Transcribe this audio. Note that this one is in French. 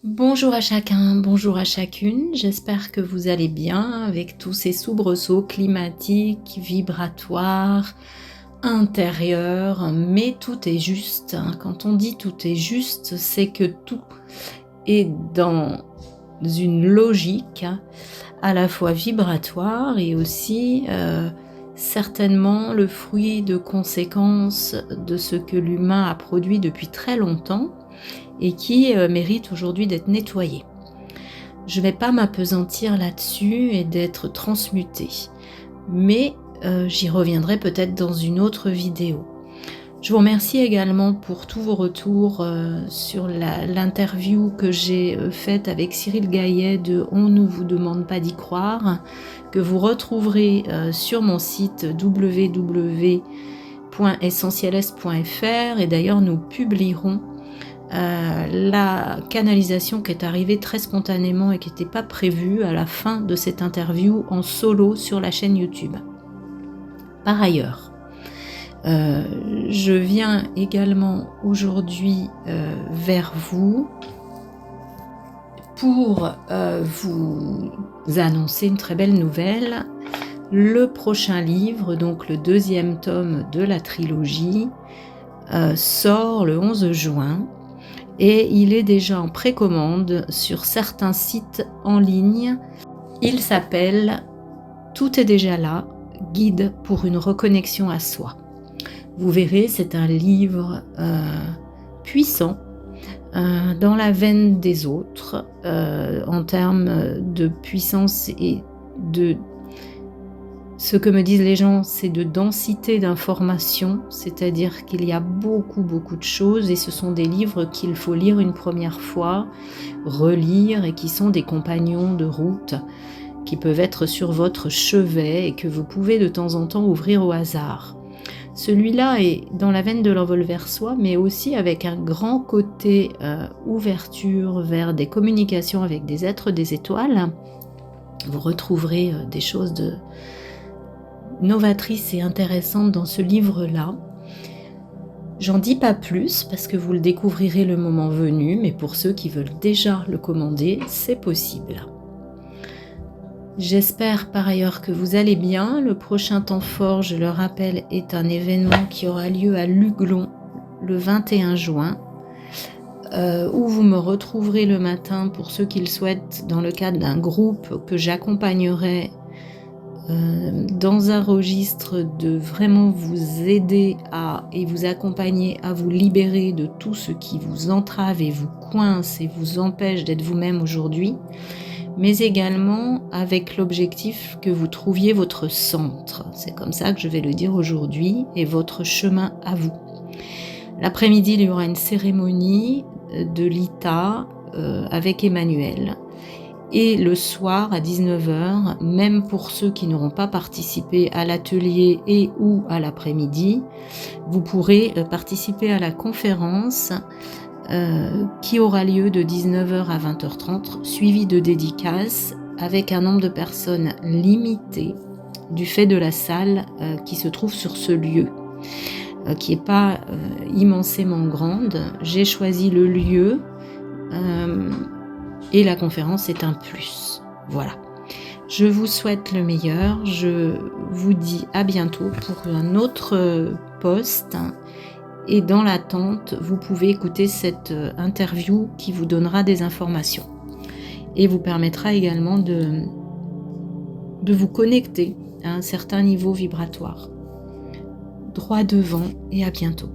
Bonjour à chacun, bonjour à chacune, j'espère que vous allez bien avec tous ces soubresauts climatiques, vibratoires, intérieurs, mais tout est juste. Quand on dit tout est juste, c'est que tout est dans une logique à la fois vibratoire et aussi certainement le fruit de conséquences de ce que l'humain a produit depuis très longtemps et qui mérite aujourd'hui d'être nettoyé. Je ne vais pas m'appesantir là-dessus et d'être transmutée, mais j'y reviendrai peut-être dans une autre vidéo. Je vous remercie également pour tous vos retours sur l'interview que j'ai faite avec Cyril Gaillet de On ne vous demande pas d'y croire, que vous retrouverez sur mon site www.essentielles.fr, et d'ailleurs nous publierons la canalisation qui est arrivée très spontanément et qui n'était pas prévue à la fin de cette interview en solo sur la chaîne YouTube. Par ailleurs, je viens également aujourd'hui vers vous pour vous annoncer une très belle nouvelle. Le prochain livre, donc le deuxième tome de la trilogie, sort le 11 juin. Et il est déjà en précommande sur certains sites en ligne. Il s'appelle « Tout est déjà là, guide pour une reconnexion à soi ». Vous verrez, c'est un livre puissant, dans la veine des autres, en termes de puissance et de... Ce que me disent les gens, c'est de densité d'informations, c'est-à-dire qu'il y a beaucoup de choses et ce sont des livres qu'il faut lire une première fois, relire et qui sont des compagnons de route qui peuvent être sur votre chevet et que vous pouvez de temps en temps ouvrir au hasard. Celui-là est dans la veine de l'envol vers soi, mais aussi avec un grand côté ouverture vers des communications avec des êtres des étoiles. Vous retrouverez des choses novatrice et intéressante dans ce livre-là. J'en dis pas plus parce que vous le découvrirez le moment venu, mais pour ceux qui veulent déjà le commander, c'est possible. J'espère par ailleurs que vous allez bien. Le prochain temps fort, je le rappelle, est un événement qui aura lieu à Luglon le 21 juin, où vous me retrouverez le matin pour ceux qui le souhaitent dans le cadre d'un groupe que j'accompagnerai dans un registre de vraiment vous aider et vous accompagner à vous libérer de tout ce qui vous entrave et vous coince et vous empêche d'être vous-même aujourd'hui, mais également avec l'objectif que vous trouviez votre centre. C'est comme ça que je vais le dire aujourd'hui, et votre chemin à vous. L'après-midi, il y aura une cérémonie de l'ITA avec Emmanuel. Et le soir à 19h, même pour ceux qui n'auront pas participé à l'atelier et ou à l'après-midi, vous pourrez participer à la conférence qui aura lieu de 19h à 20h30, suivie de dédicaces avec un nombre de personnes limité du fait de la salle qui se trouve sur ce lieu, qui n'est pas immensément grande. J'ai choisi le lieu et la conférence est un plus. Voilà. Je vous souhaite le meilleur. Je vous dis à bientôt pour un autre post. Et dans l'attente, vous pouvez écouter cette interview qui vous donnera des informations. Et vous permettra également de vous connecter à un certain niveau vibratoire. Droit devant et à bientôt.